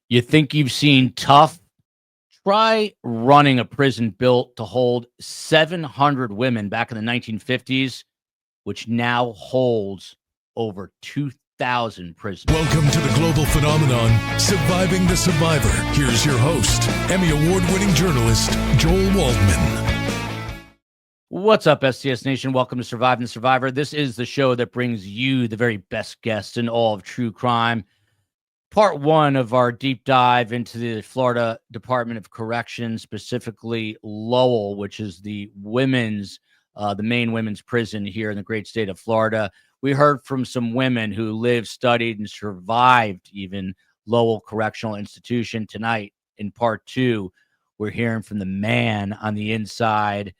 You think you've seen tough? Try running a prison built to hold 700 women back in the 1950s, which now holds over 2,000 prisoners. Welcome to the global phenomenon, Surviving the Survivor. Here's your host, Emmy Award-winning journalist, Joel Waldman. What's up, STS Nation? Welcome to Surviving the Survivor. This is the show that brings you the very best guests in all of true crime. Part one of our deep dive into the Florida Department of Corrections, specifically Lowell, which is the main women's prison here in the great state of Florida. We heard from some women who lived, studied, and survived even Lowell Correctional Institution. Tonight, in part two, we're hearing from the man on the inside,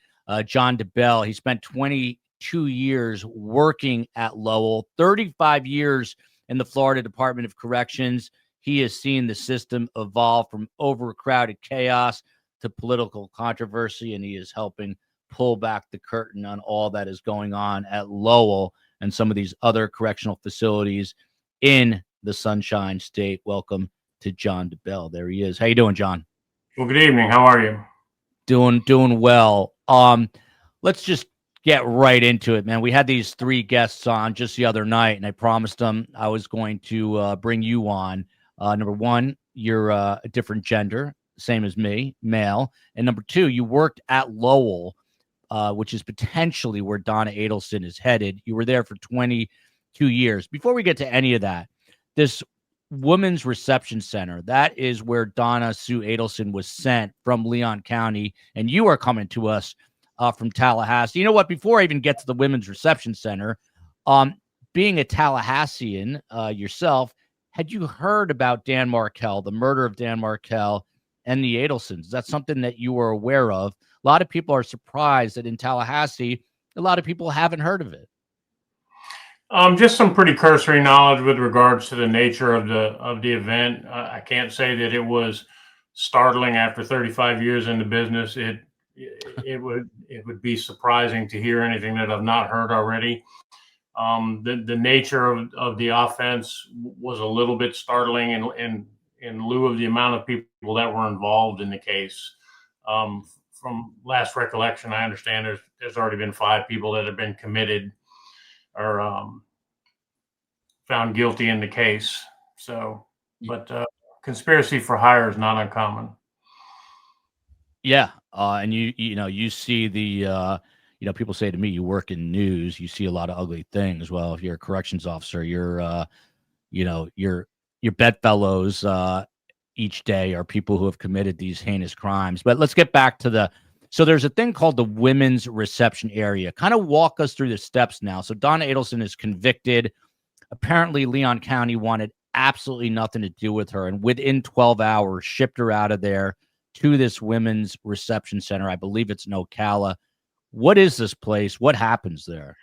John Debell. He spent 22 years working at Lowell, 35 years in the Florida Department of Corrections. He has seen the system evolve from overcrowded chaos to political controversy, and he is helping pull back the curtain on all that is going on at Lowell and some of these other correctional facilities in the Sunshine State. Welcome to John Debell. There he is. How you doing, John? Well, good evening. How are you? Doing well. Let's just get right into it, man. We had these three guests on just the other night, and I promised them I was going to bring you on. Number one, you're a different gender, same as me, male. And number two, you worked at Lowell, which is potentially where Donna Adelson is headed. You were there for 22 years. Before we get to any of that, this Women's Reception Center, that is where Donna Sue Adelson was sent from Leon County, and you are coming to us from Tallahassee. You know what? Before I even get to the Women's Reception Center, being a Tallahassean yourself, had you heard about Dan Markel, the murder of Dan Markel and the Adelsons? Is that something that you were aware of? A lot of people are surprised that in Tallahassee, a lot of people haven't heard of it. Just some pretty cursory knowledge with regards to the nature of the event. I can't say that it was startling after 35 years in the business. It would be surprising to hear anything that I've not heard already. The nature of the offense was a little bit startling in lieu of the amount of people that were involved in the case. From last recollection, I understand there's already been 5 people that have been committed or found guilty in the case. So, but conspiracy for hire is not uncommon. Yeah, and you see the people say to me, you work in news, you see a lot of ugly things. Well, if you're a corrections officer, your bedfellows each day are people who have committed these heinous crimes. But let's get back to so there's a thing called the Women's Reception Area. Kind of walk us through the steps now. So Donna Adelson is convicted. Apparently, Leon County wanted absolutely nothing to do with her, and within 12 hours, shipped her out of there to this Women's Reception Center. I believe it's in Ocala. What is this place? What happens there?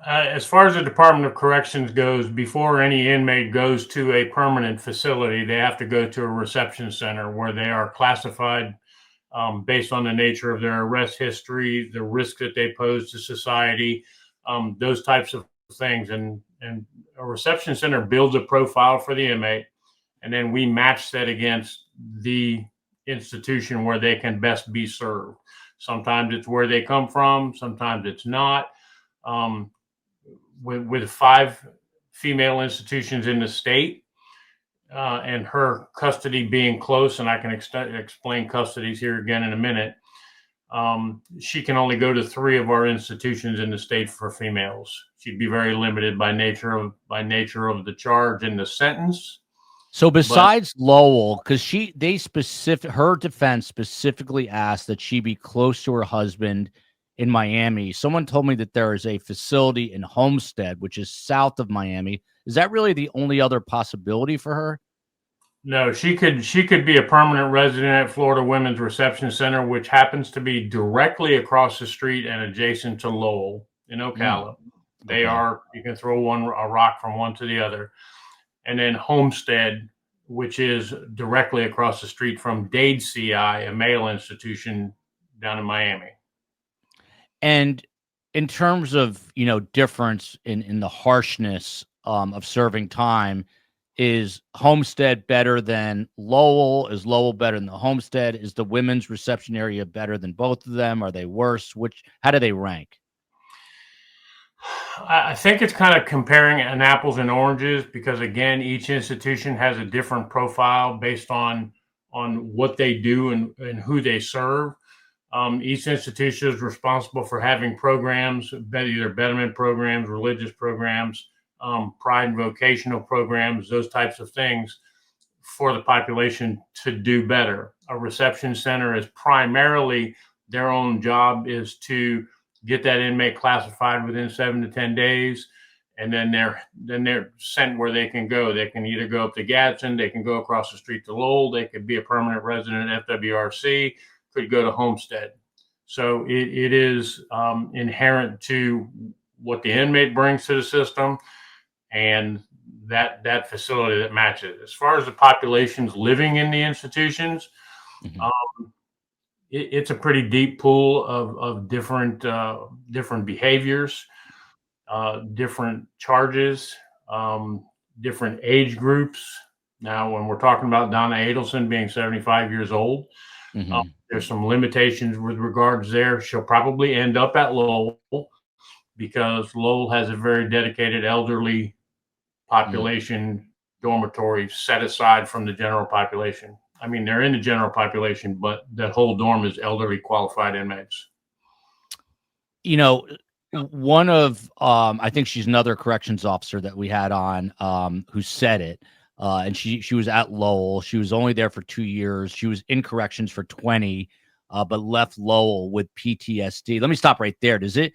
As far as the Department of Corrections goes, before any inmate goes to a permanent facility, they have to go to a reception center where they are classified based on the nature of their arrest history, the risk that they pose to society, those types of things. And a reception center builds a profile for the inmate, and then we match that against the institution where they can best be served. Sometimes it's where they come from, sometimes it's not. With 5 female institutions in the state, and her custody being close, and I can explain custodies here again in a minute, she can only go to 3 of our institutions in the state for females. She'd be very limited by nature of the charge and the sentence. So besides Lowell, because her defense specifically asked that she be close to her husband in Miami. Someone told me that there is a facility in Homestead, which is south of Miami. Is that really the only other possibility for her? No, she could be a permanent resident at Florida Women's Reception Center, which happens to be directly across the street and adjacent to Lowell in Ocala. They are, you can throw a rock from one to the other. And then Homestead, which is directly across the street from Dade CI, a male institution down in Miami. And in terms of, difference in the harshness of serving time, Is Homestead better than Lowell? Is Lowell better than the Homestead? Is the women's reception area better than both of them? Are they worse? How do they rank? I think it's kind of comparing an apples and oranges because, again, each institution has a different profile based on what they do and who they serve. Each institution is responsible for having programs, either betterment programs, religious programs, pride and vocational programs, those types of things for the population to do better. A reception center is primarily their own job is to get that inmate classified within 7 to 10 days. And then they're sent where they can go. They can either go up to Gadsden, they can go across the street to Lowell, they could be a permanent resident at FWRC, could go to Homestead. So it is inherent to what the inmate brings to the system and that facility that matches. As far as the populations living in the institutions, it's a pretty deep pool of different behaviors, different charges, different age groups. Now, when we're talking about Donna Adelson being 75 years old, there's some limitations with regards there. She'll probably end up at Lowell because Lowell has a very dedicated elderly population dormitory set aside from the general population. I mean, they're in the general population, but that whole dorm is elderly qualified inmates. You know, one of I think she's another corrections officer that we had on who said it. And she was at Lowell. She was only there for 2 years. She was in corrections for 20, but left Lowell with PTSD. Let me stop right there. Does it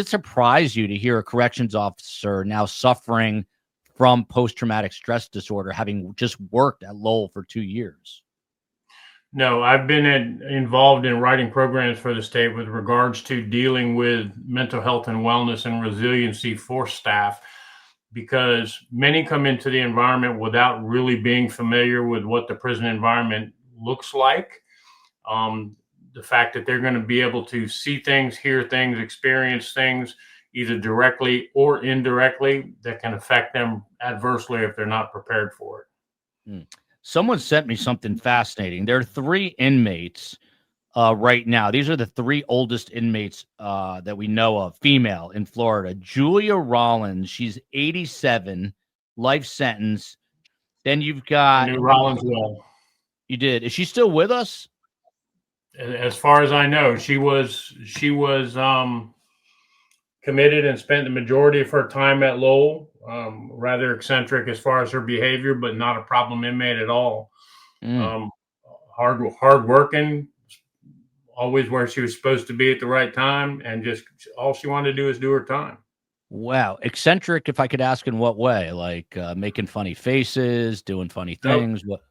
surprise you to hear a corrections officer now suffering from post-traumatic stress disorder, having just worked at Lowell for 2 years? No, I've been involved in writing programs for the state with regards to dealing with mental health and wellness and resiliency for staff, because many come into the environment without really being familiar with what the prison environment looks like. The fact that they're going to be able to see things, hear things, experience things, either directly or indirectly, that can affect them adversely if they're not prepared for it. Someone sent me something fascinating. There are 3 inmates right now. These are the 3 oldest inmates that we know of, female, in Florida. Julia Rollins, she's 87, life sentence. Then you've got... I knew Rollins well. You did. Is she still with us? As far as I know, she was committed and spent the majority of her time at Lowell. Rather eccentric as far as her behavior, but not a problem inmate at all. Hard working, always where she was supposed to be at the right time, and just all she wanted to do is do her time. Wow. Eccentric, if I could ask, in what way? Like making funny faces, doing funny things? Nope. What?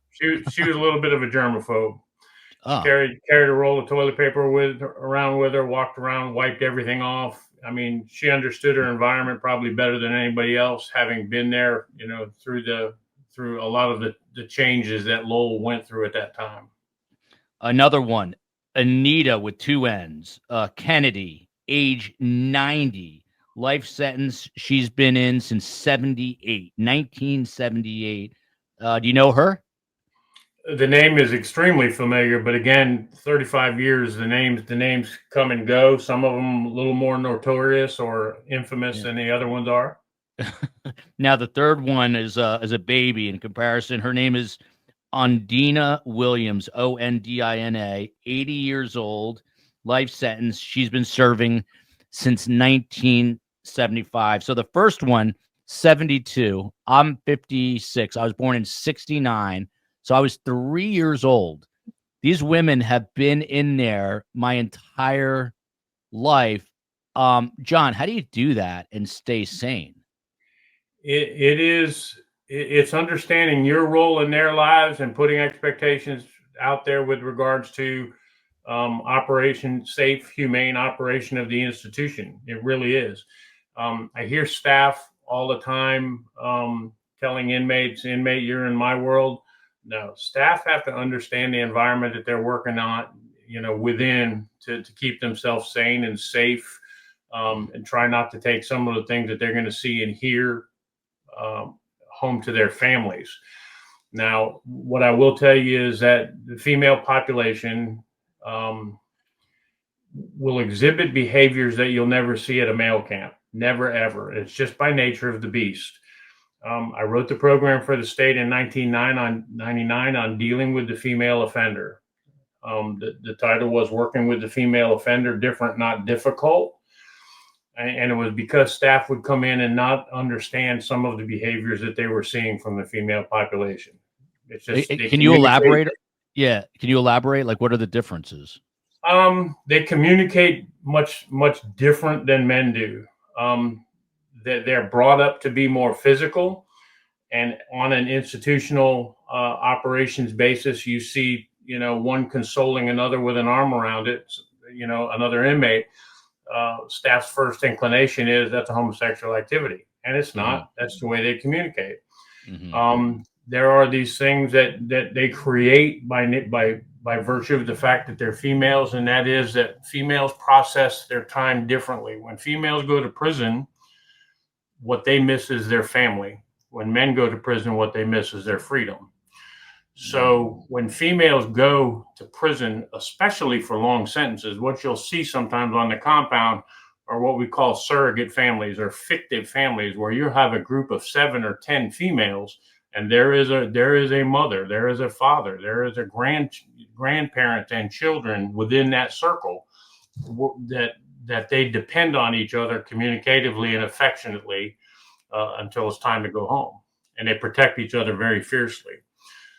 She was a little bit of a germaphobe. Oh. Carried a roll of toilet paper around with her, walked around, wiped everything off. I mean, she understood her environment probably better than anybody else, having been there, through a lot of the changes that Lowell went through at that time. Another one, Anita with 2 N's, Kennedy, age 90, life sentence. She's been in since 1978. Do you know her? The name is extremely familiar, but again, 35 years, the names come and go. Some of them a little more notorious or infamous than the other ones are. Now, the third one is a baby in comparison. Her name is Ondina Williams, Ondina, 80 years old, life sentence. She's been serving since 1975. So the first one, 72. I'm 56. I was born in 69. So I was 3 years old. These women have been in there my entire life. John, how do you do that and stay sane? It's understanding your role in their lives and putting expectations out there with regards to safe, humane operation of the institution. It really is. I hear staff all the time telling inmates, "Inmate, you're in my world." No, staff have to understand the environment that they're working on, within to keep themselves sane and safe, and try not to take some of the things that they're going to see and hear home to their families. Now, what I will tell you is that the female population will exhibit behaviors that you'll never see at a male camp. Never, ever. It's just by nature of the beast. I wrote the program for the state in 1999 on dealing with the female offender. The title was Working with the Female Offender, Different, Not Difficult. And it was because staff would come in and not understand some of the behaviors that they were seeing from the female population. It's just, can you elaborate? Yeah. Can you elaborate? Like, what are the differences? They communicate much different than men do. They're brought up to be more physical, and on an institutional operations basis, you see, one consoling another with an arm around it, another inmate. Staff's first inclination is that's a homosexual activity, and it's not. That's the way they communicate. There are these things that they create by virtue of the fact that they're females, and that is that females process their time differently. When females go to prison, what they miss is their family. When men go to prison, what they miss is their freedom. So when females go to prison, especially for long sentences, what you'll see sometimes on the compound are what we call surrogate families or fictive families, where you have a group of 7 or 10 females, and there is a mother, there is a father, there is a grandparent and children within that circle that they depend on each other communicatively and affectionately until it's time to go home, and they protect each other very fiercely.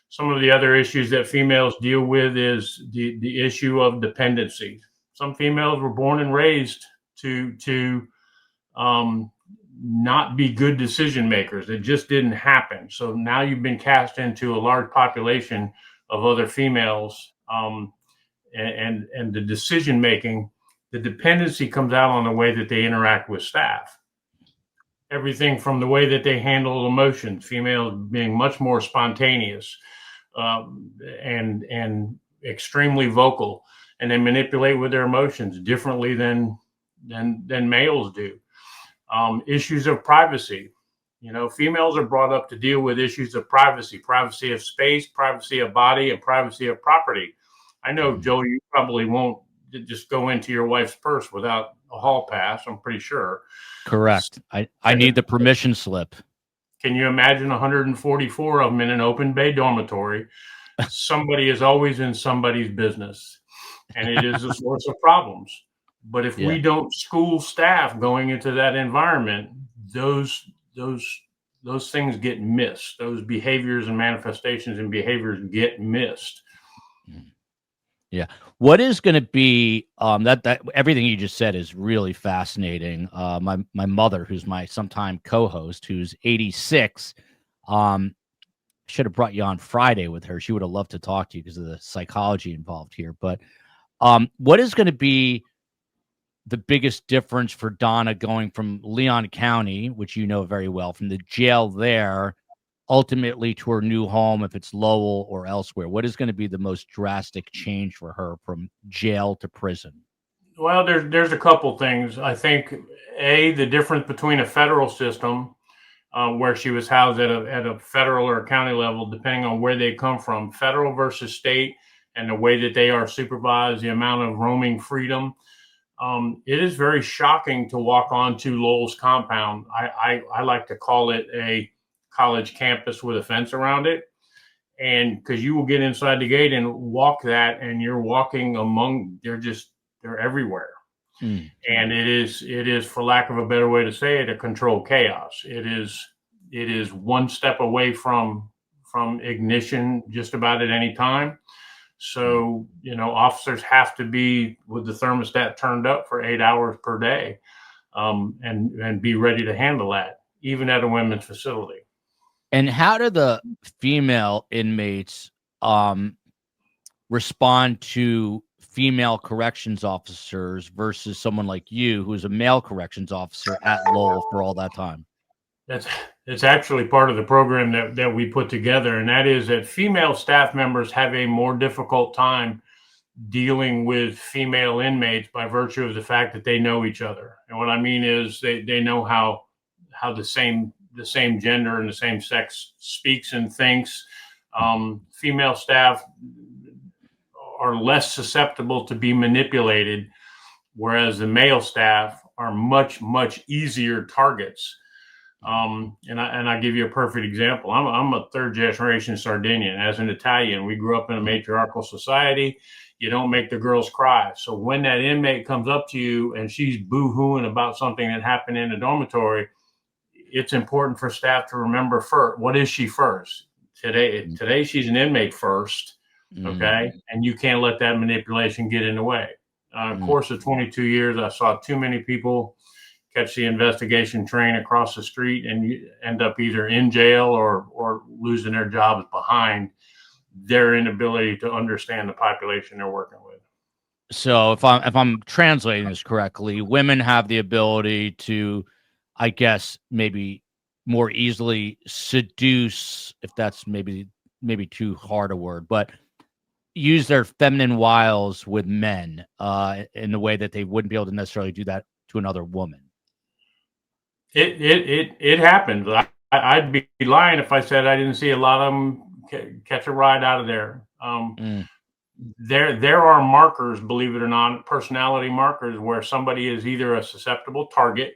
Some of the other issues that females deal with is the issue of dependency. Some females were born and raised to not be good decision makers. It just didn't happen. So now you've been cast into a large population of other females, and the decision making, the dependency comes out on the way that they interact with staff. Everything from the way that they handle emotions, females being much more spontaneous, and extremely vocal, and they manipulate with their emotions differently than males do. Issues of privacy. Females are brought up to deal with issues of privacy of space, privacy of body, and privacy of property. I know, Joel, you probably won't just go into your wife's purse without a hall pass, I'm pretty sure. Correct. I need the permission slip. Can you imagine 144 of them in an open bay dormitory? Somebody is always in somebody's business, and it is a source of problems. But if we don't school staff going into that environment, those things get missed. Those behaviors and manifestations and behaviors get missed. Yeah. What is going to be that everything you just said is really fascinating. My mother, who's my sometime co-host, who's 86, should have brought you on Friday with her. She would have loved to talk to you because of the psychology involved here. But what is going to be the biggest difference for Donna going from Leon County, which you know very well, from the jail there, ultimately to her new home, if it's Lowell or elsewhere? What is going to be the most drastic change for her from jail to prison? Well, there's a couple things. I think, the difference between a federal system, where she was housed at a federal or a county level, depending on where they come from, federal versus state, and the way that they are supervised, the amount of roaming freedom. It is very shocking to walk onto Lowell's compound. I like to call it a college campus with a fence around it. And because you will get inside the gate and walk that, and you're walking among, they're everywhere. And it is, for lack of a better way to say it, a controlled chaos. It is one step away from ignition just about at any time. So, officers have to be with the thermostat turned up for 8 hours per day, and be ready to handle that, even at a women's facility. And how do the female inmates respond to female corrections officers versus someone like you, who's a male corrections officer at Lowell for all that time? It's actually part of the program that we put together, and that is that female staff members have a more difficult time dealing with female inmates by virtue of the fact that they know each other. And what I mean is they know how the same the same gender and the same sex speaks and thinks. Female staff are less susceptible to be manipulated, whereas the male staff are much, much easier targets. And I give you a perfect example. I'm a third generation Sardinian. As an Italian, we grew up in a matriarchal society. You don't make the girls cry. So when that inmate comes up to you and she's boo-hooing about something that happened in the dormitory, it's important for staff to remember first, what is she first? Today she's an inmate first, okay? And you can't let that manipulation get in the way. Course of 22 years, I saw too many people catch the investigation train across the street and you end up either in jail or losing their jobs behind their inability to understand the population they're working with. So if I'm translating this correctly, women have the ability to, I guess, maybe more easily seduce, if that's maybe too hard a word, but use their feminine wiles with men in the way that they wouldn't be able to necessarily do that to another woman. It happens. I'd be lying if I said I didn't see a lot of them catch a ride out of there. There are markers, believe it or not, personality markers where somebody is either a susceptible target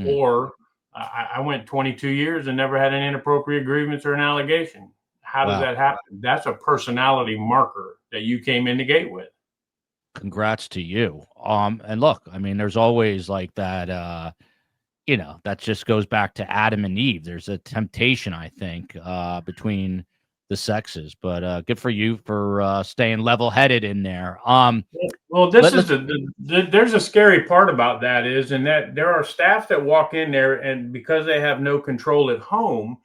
or I went 22 years and never had an inappropriate grievance or an allegation. How does that happen? That's a personality marker that you came in the gate with. Congrats to you. And look, I mean, there's always like that, that just goes back to Adam and Eve. There's a temptation, I think, between the sexes, but good for you for staying level-headed in there. Well, there's a scary part about that is, in that there are staff that walk in there and because they have no control at home,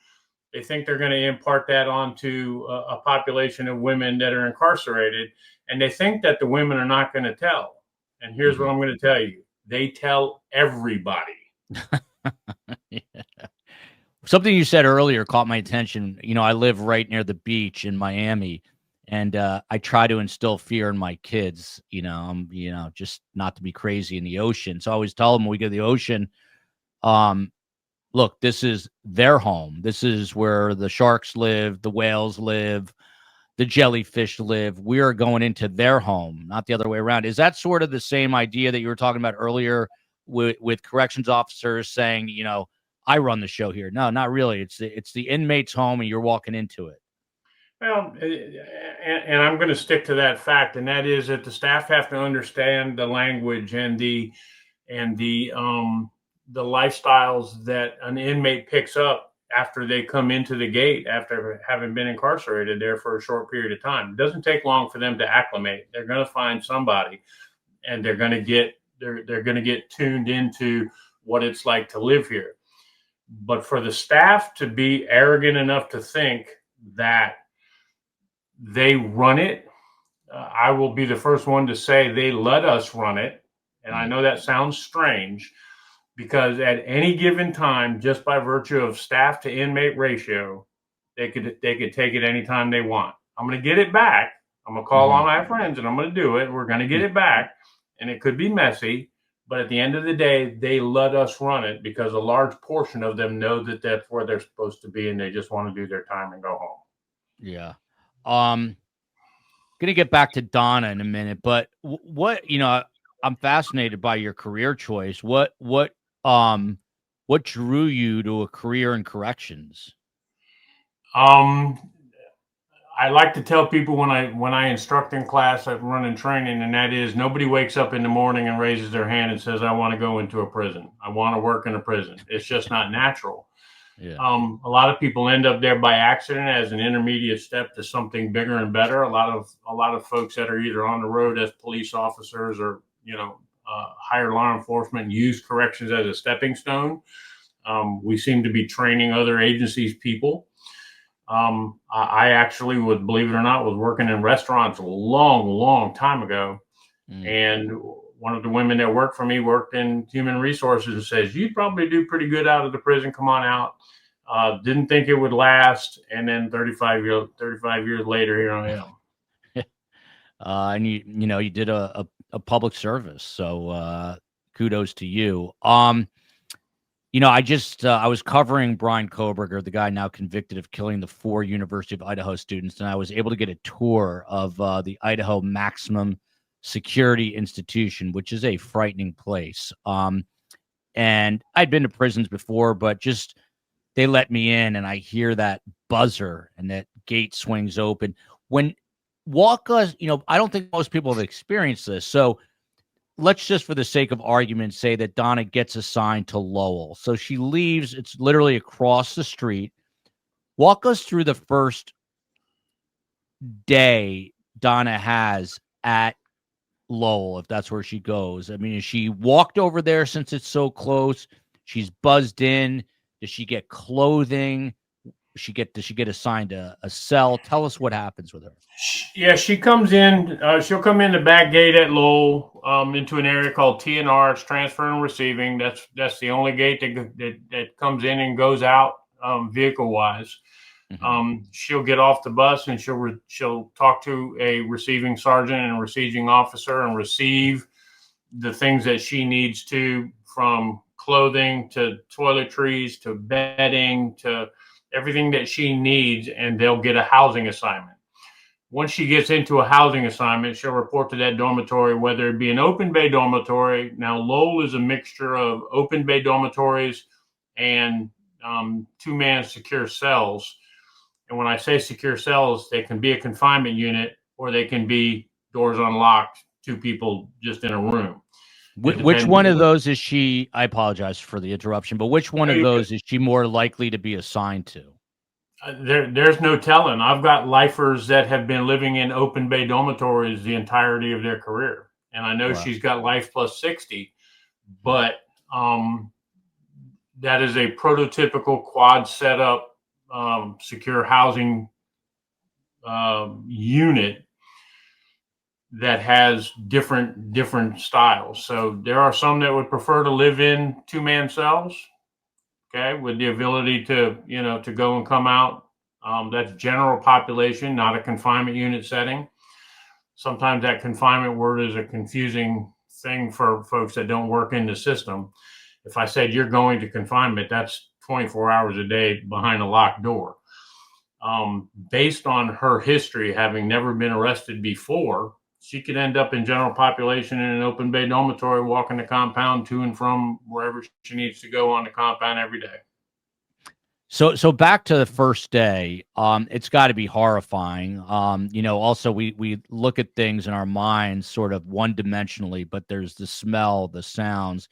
they think they're going to impart that onto a population of women that are incarcerated, and they think that the women are not going to tell. And here's what I'm going to tell you: they tell everybody. Yeah. Something you said earlier caught my attention. I live right near the beach in Miami, and I try to instill fear in my kids. Just not to be crazy in the ocean. So I always tell them when we go to the ocean, look, this is their home. This is where the sharks live, the whales live, the jellyfish live. We are going into their home, not the other way around. Is that sort of the same idea that you were talking about earlier with corrections officers saying, I run the show here? No, not really. It's the inmate's home and you're walking into it. Well, and I'm going to stick to that fact, and that is that the staff have to understand the language and the lifestyles that an inmate picks up after they come into the gate, after having been incarcerated there for a short period of time. It doesn't take long for them to acclimate. They're going to find somebody, and they're going to get tuned into what it's like to live here. But for the staff to be arrogant enough to think that they run it, I will be the first one to say they let us run it. And I know that sounds strange, because at any given time, just by virtue of staff to inmate ratio, they could take it anytime they want. I'm going to get it back. I'm going to call all my friends and I'm going to do it. We're going to get it back, and it could be messy. But at the end of the day, they let us run it because a large portion of them know that that's where they're supposed to be, and they just want to do their time and go home. Yeah. Going to get back to Donna in a minute, but what, I'm fascinated by your career choice. What drew you to a career in corrections? I like to tell people when I instruct in class, I'm running training, and that is, nobody wakes up in the morning and raises their hand and says, I want to go into a prison. I want to work in a prison. It's just not natural. Yeah. A lot of people end up there by accident as an intermediate step to something bigger and better. A lot of folks that are either on the road as police officers or, higher law enforcement use corrections as a stepping stone. We seem to be training other agencies' people. I actually believe it or not, was working in restaurants a long, long time ago. And one of the women that worked for me worked in human resources and says, you'd probably do pretty good out of the prison. Come on out. Didn't think it would last. And then 35 years later, here I am. And you did a public service. So, kudos to you. I was covering Brian Koberger, the guy now convicted of killing the 4 University of Idaho students, and I was able to get a tour of the Idaho Maximum Security Institution, which is a frightening place. And I'd been to prisons before, but just they let me in, and I hear that buzzer, and that gate swings open. Walk us, I don't think most people have experienced this, so let's just, for the sake of argument, say that Donna gets assigned to Lowell. So she leaves. It's literally across the street. Walk us through the first day Donna has at Lowell, if that's where she goes. I mean, is she walked over there since it's so close? She's buzzed in. Does she get clothing? Does she get assigned a cell? Tell us what happens with her. Yeah, she comes in. She'll come in the back gate at Lowell into an area called T&R. It's transfer and receiving. That's the only gate that comes in and goes out vehicle wise. Mm-hmm. She'll get off the bus and she'll talk to a receiving sergeant and a receiving officer and receive the things that she needs to, from clothing to toiletries to bedding to everything that she needs, and they'll get a housing assignment. Once she gets into a housing assignment, she'll report to that dormitory, whether it be an open bay dormitory. Now, Lowell is a mixture of open bay dormitories and 2-man secure cells. And when I say secure cells, they can be a confinement unit, or they can be doors unlocked, 2 people just in a room. Which one of those is she? I apologize for the interruption, but which one of those is she more likely to be assigned to? There's no telling. I've got lifers that have been living in open bay dormitories the entirety of their career, and I know she's got life plus 60, but that is a prototypical quad setup secure housing unit that has different styles. So there are some that would prefer to live in 2-man cells, okay, with the ability to to go and come out. That's general population, not a confinement unit setting. Sometimes that confinement word is a confusing thing for folks that don't work in the system. If I said you're going to confinement, that's 24 hours a day behind a locked door. Based on her history, having never been arrested before, she could end up in general population in an open bay dormitory, walking the compound to and from wherever she needs to go on the compound every day. So back to the first day, it's got to be horrifying. Also we look at things in our minds sort of one-dimensionally, but there's the smell, the sounds.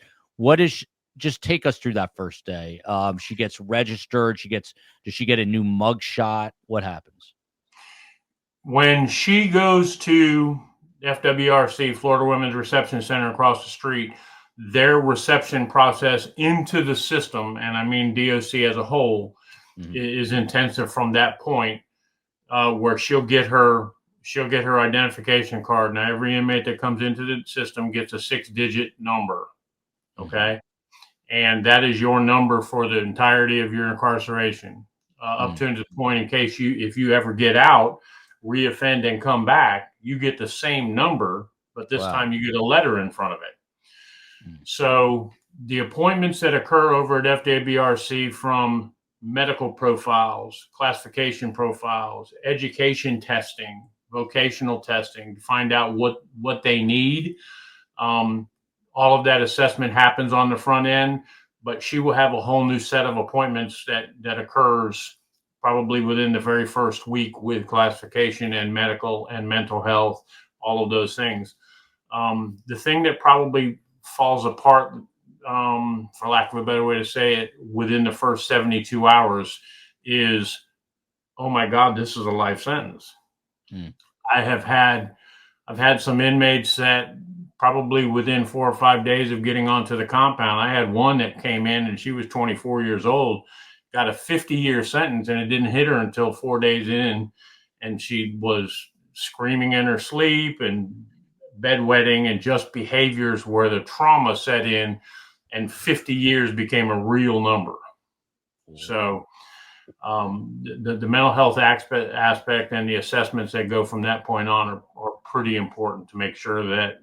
Just take us through that first day. She gets registered. Does she get a new mug shot? What happens? When she goes to FWRC, Florida Women's Reception Center across the street, their reception process into the system, and I mean DOC as a whole, is intensive from that point, where she'll get her identification card. Now, every inmate that comes into the system gets a 6-digit number, okay? And that is your number for the entirety of your incarceration, up to the point in case if you ever get out, reoffend and come back, you get the same number, but this time you get a letter in front of it. So the appointments that occur over at FWRC, from medical profiles, classification profiles, education testing, vocational testing, to find out what they need. All of that assessment happens on the front end, but she will have a whole new set of appointments that occurs probably within the very first week, with classification and medical and mental health, all of those things. The thing that probably falls apart, for lack of a better way to say it, within the first 72 hours is, oh my God, this is a life sentence. I've had some inmates that probably within 4 or 5 days of getting onto the compound, I had one that came in and she was 24 years old, got a 50-year sentence, and it didn't hit her until 4 days in, and she was screaming in her sleep and bedwetting and just behaviors where the trauma set in, and 50 years became a real number. So the mental health aspect and the assessments that go from that point on are pretty important to make sure that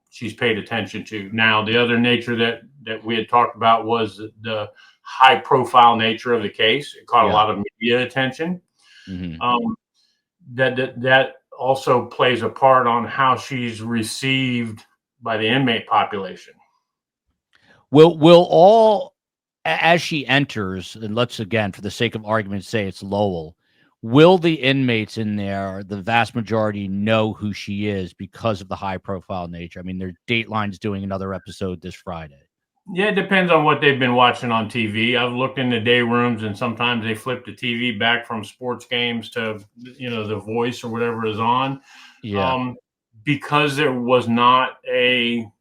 she's paid attention to. Now, the other nature that we had talked about was the high profile nature of the case. It caught a lot of media attention. Mm-hmm. That also plays a part on how she's received by the inmate population. Will all, as she enters, and let's again, for the sake of argument, say it's Lowell, will the inmates in there, the vast majority, know who she is because of the high profile nature? I mean, there's Dateline's doing another episode this Friday. Yeah, it depends on what they've been watching on TV. I've looked in the day rooms, and sometimes they flip the TV back from sports games to, The Voice or whatever is on. Yeah. Because there was not there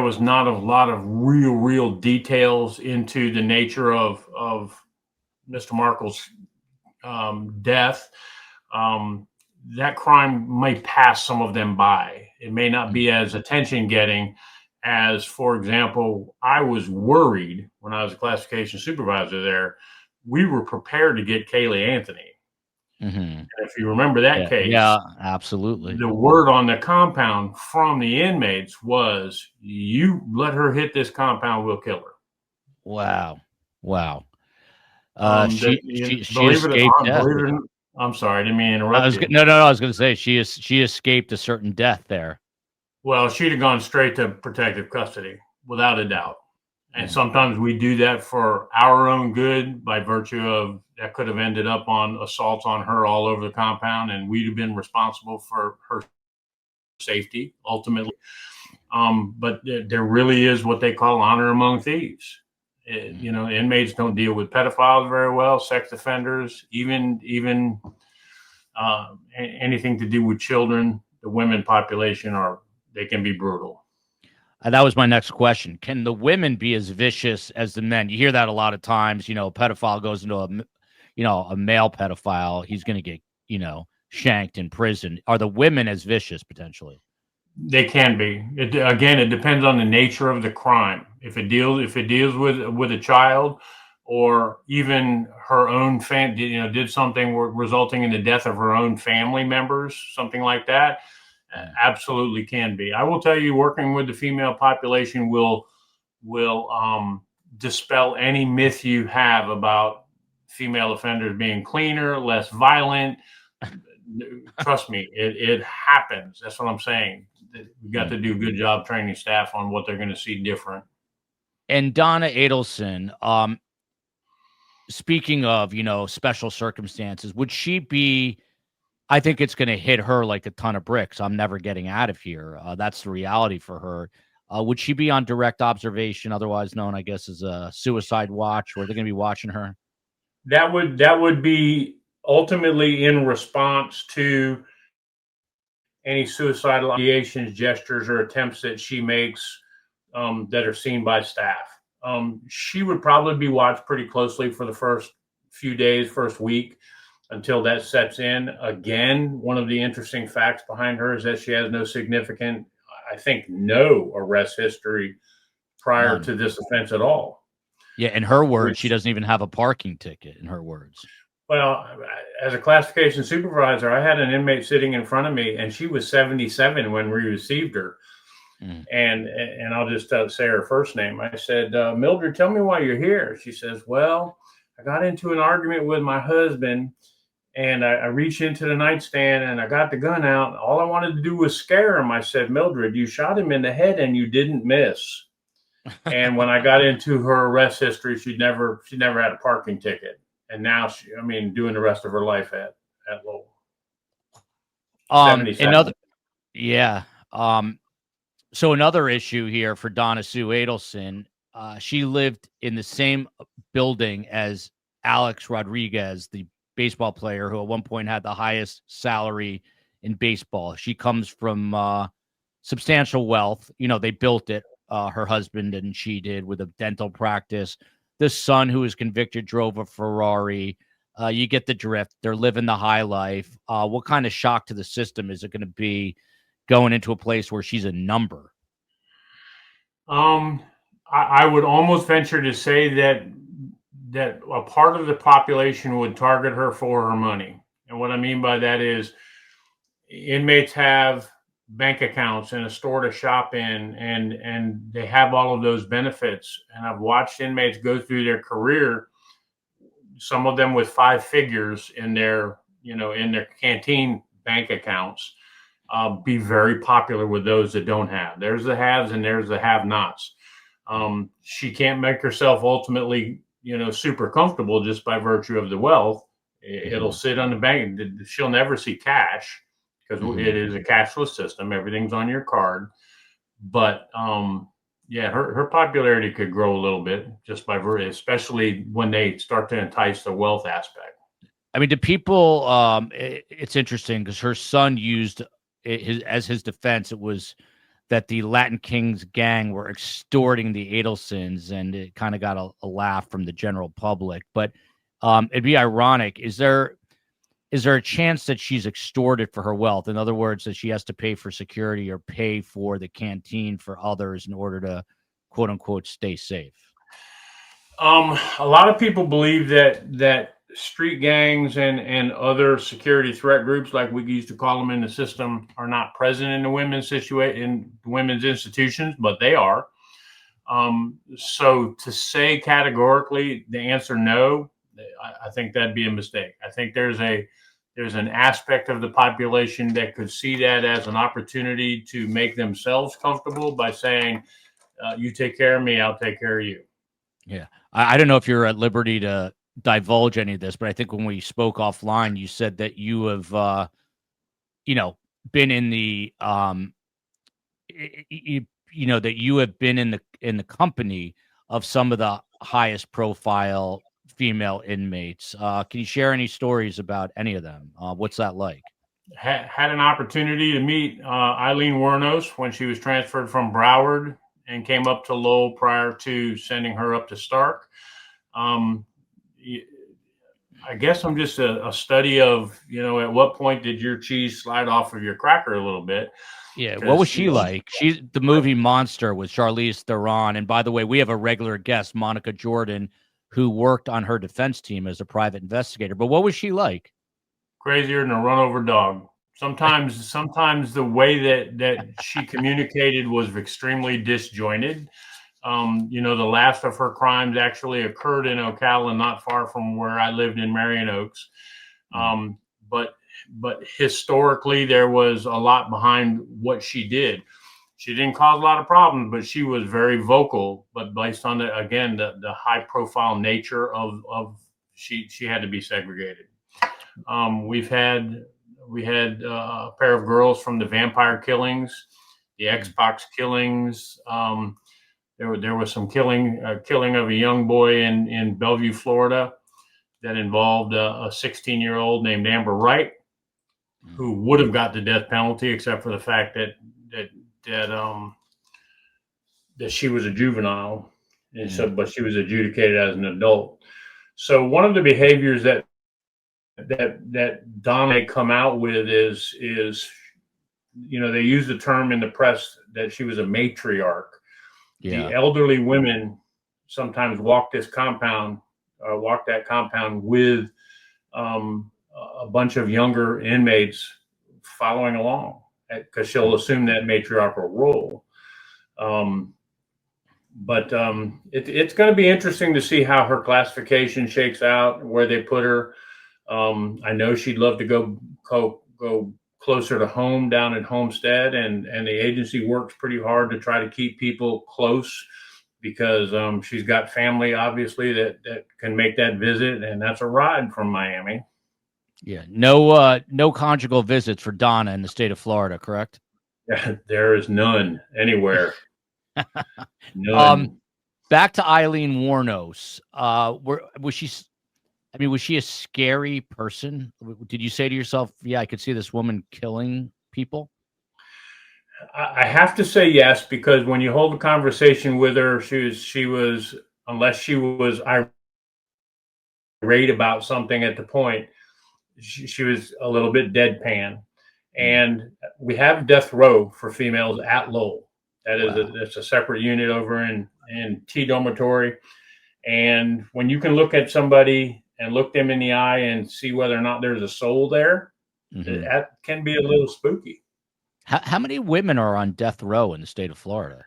was not a lot of real details into the nature of Mr. Markel's death. That crime may pass some of them by. It may not be as attention getting as, for example, I was worried when I was a classification supervisor there. We were prepared to get Kaylee Anthony. Mm-hmm. And if you remember that case, yeah, absolutely. The word on the compound from the inmates was, "You let her hit this compound, we'll kill her." Wow. She escaped death. I'm sorry, I didn't mean to interrupt you. No. I was going to say she escaped a certain death there. Well, she'd have gone straight to protective custody, without a doubt. And sometimes we do that for our own good by virtue of that could have ended up on assaults on her all over the compound, and we'd have been responsible for her safety ultimately. But there really is what they call honor among thieves. Inmates don't deal with pedophiles very well, sex offenders, even anything to do with children. The women population they can be brutal. That was my next question. Can the women be as vicious as the men? You hear that a lot of times. A pedophile goes into a male pedophile, he's going to get shanked in prison. Are the women as vicious potentially? They can be. It depends on the nature of the crime. If it deals with a child, or even her own did something resulting in the death of her own family members, something like that, absolutely can be. I will tell you, working with the female population will dispel any myth you have about female offenders being cleaner, less violent. Trust me, it happens. That's what I'm saying. We've got to do a good job training staff on what they're going to see different. And Donna Adelson, speaking of, special circumstances, would she be, I think it's going to hit her like a ton of bricks. I'm never getting out of here. That's the reality for her. Would she be on direct observation, otherwise known, I guess, as a suicide watch, where they're going to be watching her? That would be ultimately in response to any suicidal ideations, gestures, or attempts that she makes that are seen by staff. She would probably be watched pretty closely for the first few days, first week, until that sets in. Again, one of the interesting facts behind her is that she has no significant, I think, no arrest history prior to this offense at all. Yeah, in her words, she doesn't even have a parking ticket, in her words. Well, as a classification supervisor, I had an inmate sitting in front of me, and she was 77 when we received her. And I'll just say her first name. I said, "Mildred, tell me why you're here." She says, "Well, I got into an argument with my husband, and I reached into the nightstand and I got the gun out. All I wanted to do was scare him." I said, "Mildred, you shot him in the head and you didn't miss." And when I got into her arrest history, she never had a parking ticket. And now doing the rest of her life at Lowell. So another issue here for Donna Sue Adelson, she lived in the same building as Alex Rodriguez, the baseball player who at one point had the highest salary in baseball. She comes from substantial wealth. They built it, her husband and she did, with a dental practice. The son, who was convicted, drove a Ferrari. You get the drift. They're living the high life. What kind of shock to the system is it going to be going into a place where she's a number? I would almost venture to say that a part of the population would target her for her money. And what I mean by that is inmates have bank accounts and a store to shop in, and they have all of those benefits. And I've watched inmates go through their career, some of them with 5 figures in their, in their canteen bank accounts, be very popular with those that don't have. There's the haves and there's the have-nots. She can't make herself ultimately, super comfortable just by virtue of the wealth. It'll sit on the bank. She'll never see cash because it is a cashless system. Everything's on your card. But her popularity could grow a little bit just by virtue, especially when they start to entice the wealth aspect. I mean, to people, it's interesting because her son used as his defense. It was that the Latin Kings gang were extorting the Adelsons, and it kind of got a laugh from the general public. But it'd be ironic. Is there a chance that she's extorted for her wealth? In other words, that she has to pay for security or pay for the canteen for others in order to, quote unquote, stay safe? A lot of people believe that street gangs and other security threat groups, like we used to call them in the system, are not present in the women's institutions, but they are. So to say categorically the answer no, I think that'd be a mistake. I think there's an aspect of the population that could see that as an opportunity to make themselves comfortable by saying, you take care of me, I'll take care of you. Yeah. I don't know if you're at liberty to divulge any of this, but I think when we spoke offline, you said that you have, been in the, that you have been in the company of some of the highest profile female inmates. Can you share any stories about any of them? What's that like? Had an opportunity to meet Eileen Wuornos when she was transferred from Broward and came up to Lowell prior to sending her up to Stark. I guess I'm just a study of, at what point did your cheese slide off of your cracker a little bit? Yeah. What was she like? She's the movie Monster with Charlize Theron. And by the way, we have a regular guest, Monica Jordan, who worked on her defense team as a private investigator. But what was she like? Crazier than a run over dog. Sometimes the way that she communicated was extremely disjointed. The last of her crimes actually occurred in Ocala, not far from where I lived in Marion Oaks. But historically, there was a lot behind what she did. She didn't cause a lot of problems, but she was very vocal. But based on the high profile nature of she had to be segregated. We had a pair of girls from the vampire killings, the Xbox killings. There was some killing of a young boy in Bellevue, Florida, that involved a 16-year-old named Amber Wright, who would have got the death penalty, except for the fact that she was a juvenile, and but she was adjudicated as an adult. So one of the behaviors that Donna come out with is they use the term in the press that she was a matriarch. Yeah. The elderly women sometimes walk that compound with a bunch of younger inmates following along, because she'll assume that matriarchal role. But it's going to be interesting to see how her classification shakes out, where they put her. I know she'd love to go closer to home down at Homestead, and the agency works pretty hard to try to keep people close, because she's got family, obviously, that can make that visit, and that's a ride from Miami. Yeah, no conjugal visits for Donna in the state of Florida, correct? Yeah, there is none anywhere. None. Back to Eileen Wuornos. Was she a scary person? Did you say to yourself, yeah, I could see this woman killing people? I have to say yes, because when you hold a conversation with her, she was, unless she was irate about something at the point, she was a little bit deadpan. And we have death row for females at Lowell. That's a separate unit over in T dormitory. And when you can look at somebody and look them in the eye and see whether or not there's a soul there, that can be a little spooky. How many women are on death row in the state of Florida?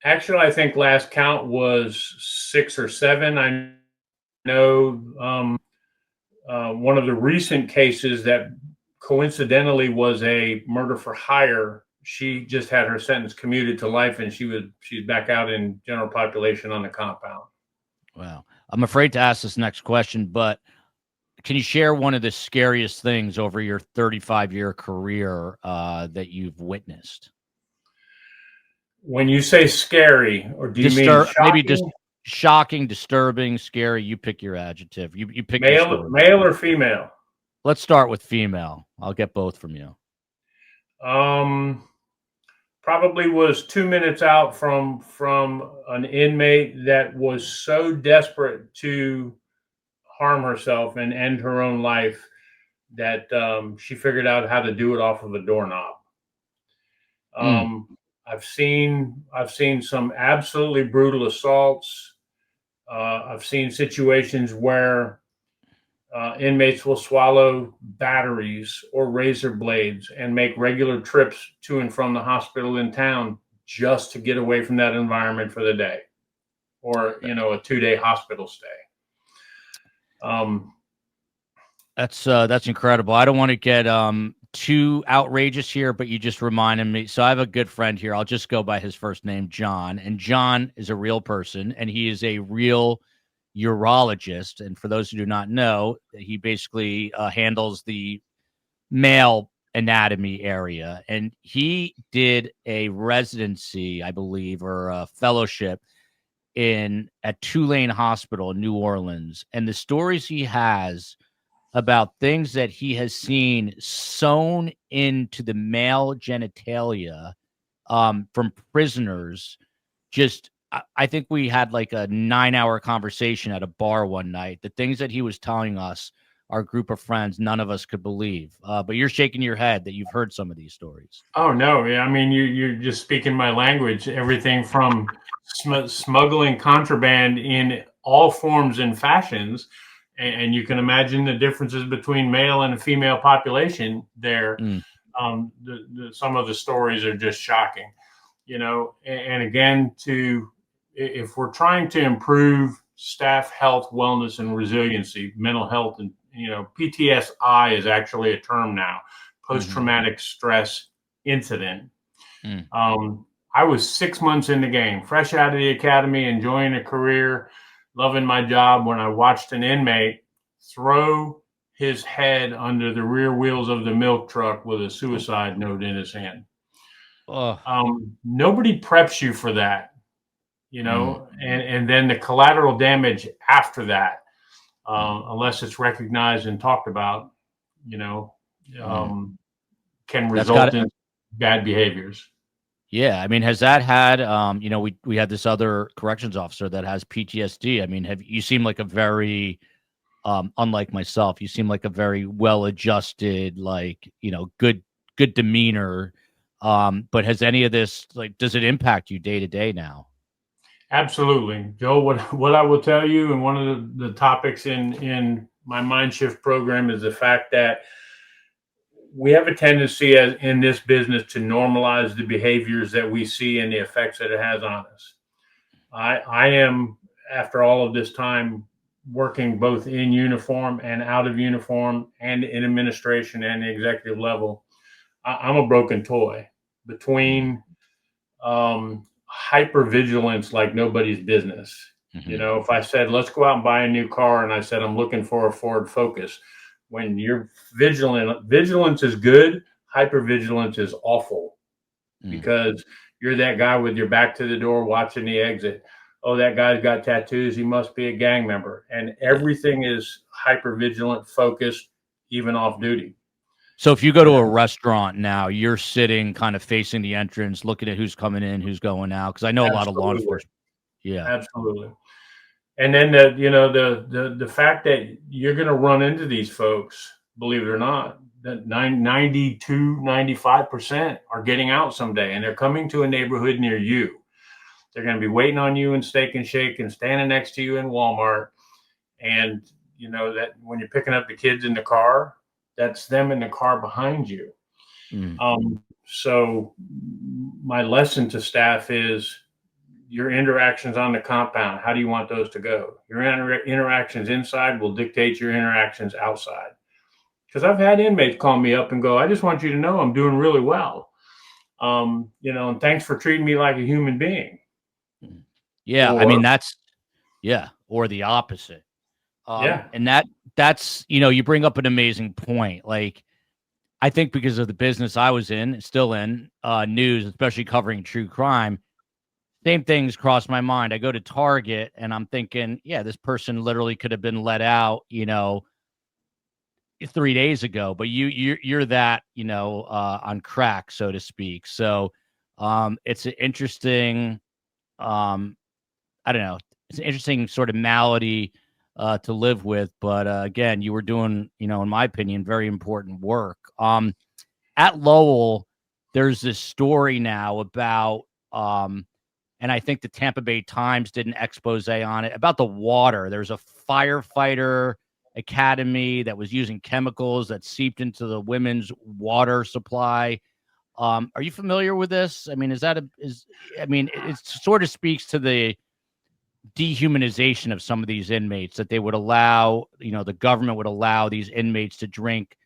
Actually, I think last count was 6 or 7. I know one of the recent cases that coincidentally was a murder for hire. She just had her sentence commuted to life, and she's back out in general population on the compound. Wow. I'm afraid to ask this next question, but can you share one of the scariest things over your 35-year career that you've witnessed? When you say scary, or do you mean shocking? Maybe just shocking, disturbing, scary? You pick your adjective. You pick male or female. Let's start with female. I'll get both from you. Probably was 2 minutes out from an inmate that was so desperate to harm herself and end her own life that she figured out how to do it off of a doorknob. I've seen some absolutely brutal assaults. I've seen situations where inmates will swallow batteries or razor blades and make regular trips to and from the hospital in town just to get away from that environment for the day, or a 2-day hospital stay. That's incredible. I don't want to get too outrageous here, but you just reminded me. So I have a good friend here. I'll just go by his first name, John. And John is a real person, and he is a real urologist. And for those who do not know, he basically handles the male anatomy area. And he did a residency, I believe, or a fellowship at Tulane Hospital in New Orleans. And the stories he has about things that he has seen sewn into the male genitalia from prisoners. I think we had like a 9-hour conversation at a bar one night. The things that he was telling us, our group of friends, none of us could believe. But you're shaking your head that you've heard some of these stories. Oh, no. Yeah, I mean, you're just speaking my language. Everything from smuggling contraband in all forms and fashions. And you can imagine the differences between male and female population there. Some of the stories are just shocking, and again, if we're trying to improve staff health, wellness, and resiliency, mental health, and, PTSI is actually a term now, post-traumatic stress incident. I was 6 months in the game, fresh out of the academy, enjoying a career, loving my job, when I watched an inmate throw his head under the rear wheels of the milk truck with a suicide note in his hand. Nobody preps you for that, and then the collateral damage after that, unless it's recognized and talked about, can result in bad behaviors. Yeah. I mean, has that had, we had this other corrections officer that has PTSD. I mean, you seem like a very, unlike myself, you seem like a very well-adjusted, good demeanor. But has any of this, does it impact you day to day now? Absolutely. Joe, what I will tell you, and one of the topics in my Mind Shift program, is the fact that we have a tendency in this business to normalize the behaviors that we see and the effects that it has on us. I am, after all of this time, working both in uniform and out of uniform and in administration and the executive level. I'm a broken toy between hypervigilance like nobody's business. If I said, let's go out and buy a new car, and I said, I'm looking for a Ford Focus, when you're vigilance is good, hypervigilance is awful, because you're that guy with your back to the door watching the exit. Oh, that guy's got tattoos, he must be a gang member. And everything is hypervigilant, focused, even off duty. So if you go to a restaurant now, you're sitting kind of facing the entrance, looking at who's coming in, who's going out, because I know a lot of law enforcement. Yeah, absolutely. And then the fact that you're going to run into these folks, believe it or not, that 92, 95% are getting out someday, and they're coming to a neighborhood near you. They're going to be waiting on you in Steak and Shake and standing next to you in Walmart. And you know, that when you're picking up the kids in the car, that's them in the car behind you. So my lesson to staff is your interactions on the compound. How do you want those to go? Your interactions inside will dictate your interactions outside. Because I've had inmates call me up and go, I just want you to know I'm doing really well. You know, and thanks for treating me like a human being. Yeah. Or, I mean, or the opposite. And that's, you know, you bring up an amazing point. Like, I think because of the business I was in, still in, news, especially covering true crime, same things cross my mind. I go to Target and I'm thinking, yeah, this person literally could have been let out, you know, 3 days ago, but you're that, you know, on crack, so to speak. So, it's an interesting, I don't know, it's an interesting sort of malady to live with. But again, you were doing, you know, in my opinion, very important work. At Lowell, there's this story now about, and I think the Tampa Bay Times did an expose on it about the water. There's a firefighter academy that was using chemicals that seeped into the women's water supply. Are you familiar with this? I mean, it sort of speaks to the dehumanization of some of these inmates, that they would allow, you know, the government would allow these inmates to drink,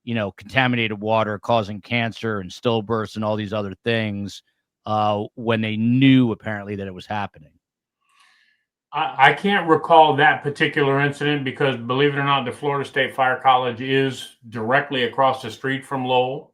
you know, contaminated water causing cancer and stillbirths and all these other things, when they knew apparently that it was happening. I can't recall that particular incident because, believe it or not, the Florida State Fire College is directly across the street from Lowell.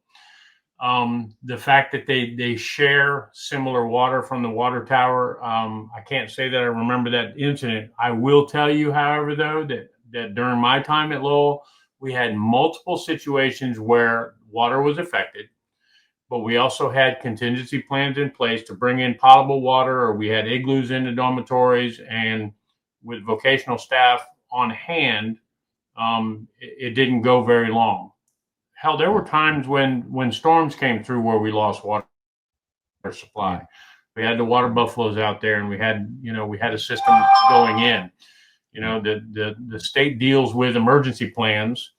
The fact that they share similar water from the water tower, I can't say that I remember that incident. I will tell you, however, though, that during my time at Lowell, we had multiple situations where water was affected, but we also had contingency plans in place to bring in potable water, or we had igloos in the dormitories, and with vocational staff on hand, it didn't go very long. Hell, there were times when storms came through where we lost water supply. Yeah. We had the water buffaloes out there, and we had a system going in. You know, the state deals with emergency plans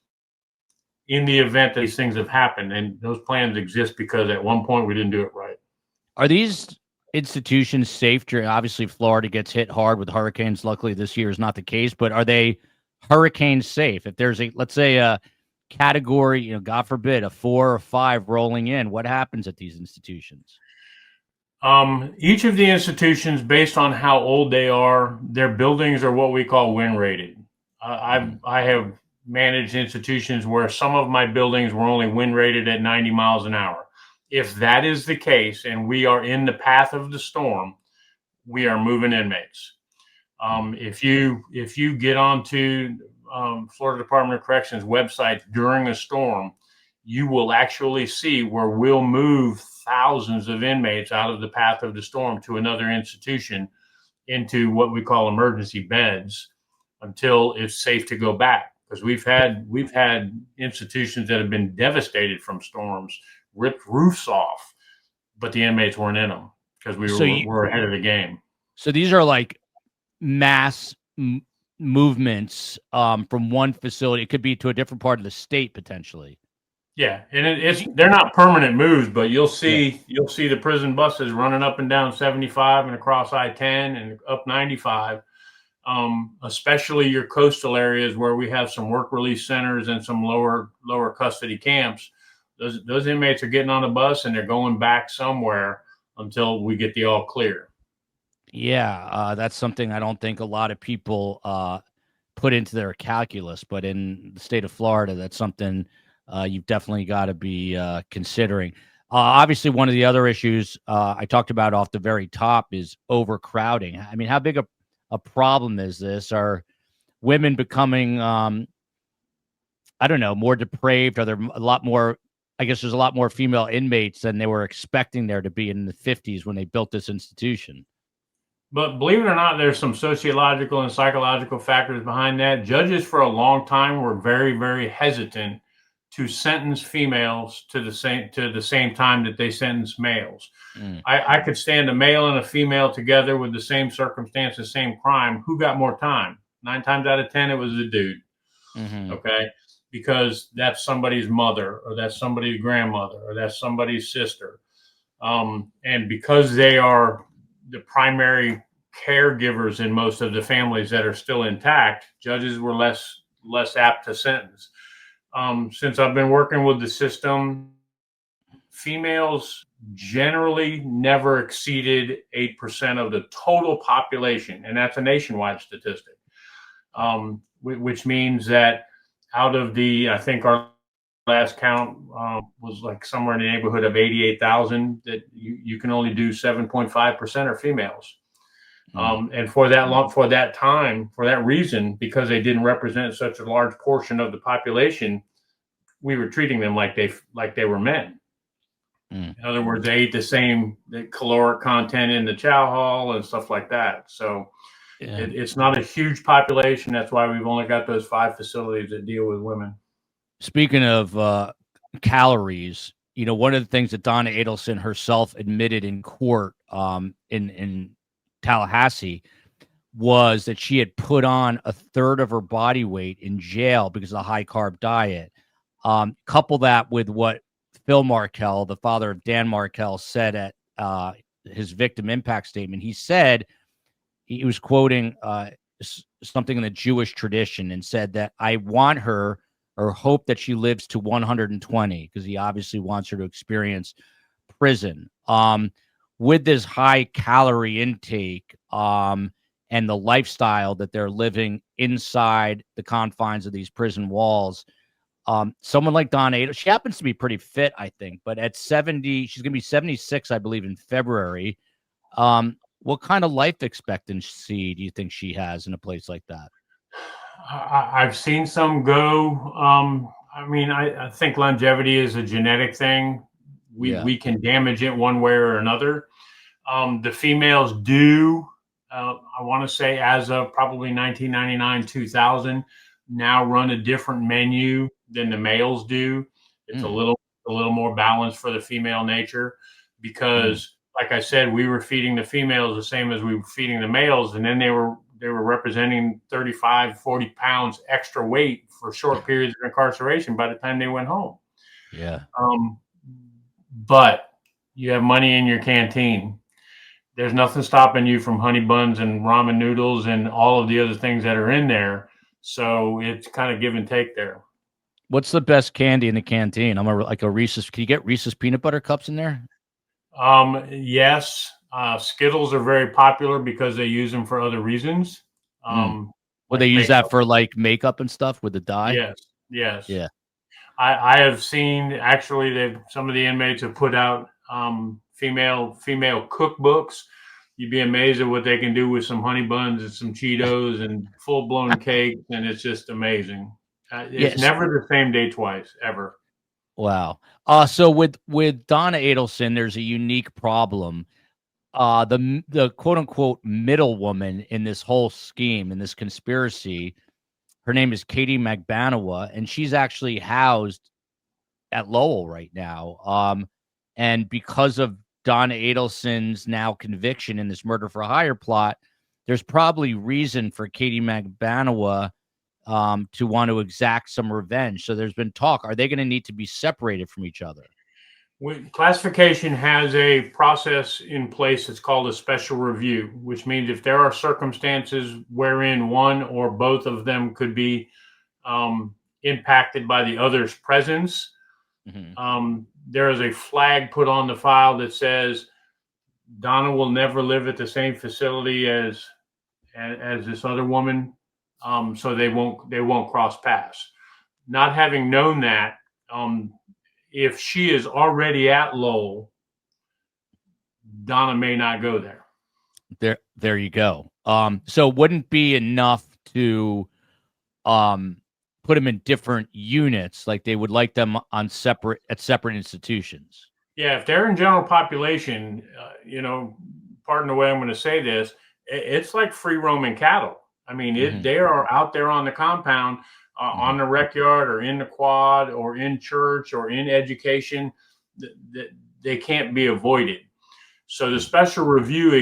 in the event that these things have happened, and those plans exist because at one point we didn't do it right. Are these institutions safe during, obviously Florida gets hit hard with hurricanes. Luckily this year is not the case, but are they hurricane safe? If there's let's say a category, you know, God forbid, a 4 or 5 rolling in, what happens at these institutions? Each of the institutions, based on how old they are, their buildings are what we call wind rated. I have managed institutions where some of my buildings were only wind rated at 90 miles an hour. If that is the case and we are in the path of the storm, we are moving inmates. If you get onto Florida Department of Corrections website during a storm, you will actually see where we'll move thousands of inmates out of the path of the storm to another institution into what we call emergency beds until it's safe to go back. Because we've had institutions that have been devastated from storms, ripped roofs off, but the inmates weren't in them because we're ahead of the game. So these are like mass movements from one facility. It could be to a different part of the state potentially. Yeah, and they're not permanent moves, but you'll see the prison buses running up and down 75 and across I-10 and up 95. Especially your coastal areas where we have some work release centers and some lower custody camps. Those inmates are getting on a bus and they're going back somewhere until we get the all clear. Yeah, that's something I don't think a lot of people put into their calculus, but in the state of Florida, that's something you've definitely got to be considering. Obviously, one of the other issues I talked about off the very top is overcrowding. I mean, how big a problem is this? Are women becoming, I don't know, more depraved? Are there a lot more, I guess there's a lot more female inmates than they were expecting there to be in the 50s when they built this institution. But believe it or not, there's some sociological and psychological factors behind that. Judges for a long time were very, very hesitant to sentence females to the same time that they sentence males. I could stand a male and a female together with the same circumstances, same crime. Who got more time? 9 times out of 10, it was the dude. Mm-hmm. Okay. Because that's somebody's mother, or that's somebody's grandmother, or that's somebody's sister. And because they are the primary caregivers in most of the families that are still intact, judges were less apt to sentence. Since I've been working with the system, females generally never exceeded 8% of the total population, and that's a nationwide statistic. Which means that out of I think our last count was like somewhere in the neighborhood of 88,000, that you can only do 7.5% are females. And for that reason, because they didn't represent such a large portion of the population, we were treating them like they were men. In other words, they ate the caloric content in the chow hall and stuff like that. So it's not a huge population. That's why we've only got those 5 facilities that deal with women. Speaking of calories, one of the things that Donna Adelson herself admitted in court in Tallahassee was that she had put on 1/3 of her body weight in jail because of the high carb diet. Couple that with what Phil Markel, the father of Dan Markel, said at his victim impact statement. He said, he was quoting something in the Jewish tradition, and said that I want her, or hope that she lives to 120, because he obviously wants her to experience prison. With this high calorie intake and the lifestyle that they're living inside the confines of these prison walls, someone like Donna Adelson, she happens to be pretty fit, I think, but at 70, she's going to be 76, I believe, in February. What kind of life expectancy do you think she has in a place like that? I've seen some go. I think longevity is a genetic thing. We can damage it one way or another. The females do, I want to say, as of probably 1999, 2000, now run a different menu than the males do. It's a little more balanced for the female nature, because like I said, we were feeding the females the same as we were feeding the males, and then they were representing 35, 40 pounds extra weight for short periods of incarceration by the time they went home. Yeah. But you have money in your canteen. There's nothing stopping you from honey buns and ramen noodles and all of the other things that are in there. So it's kind of give and take there. What's the best candy in the canteen? Like a Reese's. Can you get Reese's peanut butter cups in there? Yes. Skittles are very popular because they use them for other reasons. Well, like they use makeup. that for like makeup and stuff with the dye. Yes. Yeah. I have seen, actually, some of the inmates have put out female cookbooks. You'd be amazed at what they can do with some honey buns and some Cheetos and full-blown cakes, and it's just amazing. It's never the same day twice, ever. Wow. So with Donna Adelson, there's a unique problem. The quote unquote middle woman in this whole scheme, in this conspiracy, her name is Katie Magbanawa, and she's actually housed at Lowell right now. And because of Donna Adelson's now conviction in this murder for hire plot, there's probably reason for Katie Magbanawa to want to exact some revenge. So there's been talk. Are they going to need to be separated from each other? Classification has a process in place. It's called a special review, which means if there are circumstances wherein one or both of them could be impacted by the other's presence, there is a flag put on the file that says Donna will never live at the same facility as this other woman, so they won't cross paths. Not having known that, if she is already at Lowell, Donna may not go there. There you go. So it wouldn't be enough to put them in different units, like they would like them at separate institutions. Yeah, if they're in general population, pardon the way I'm going to say this, it's like free roaming cattle. I mean, they are out there on the compound, on the rec yard, or in the quad, or in church, or in education. They can't be avoided. So the special review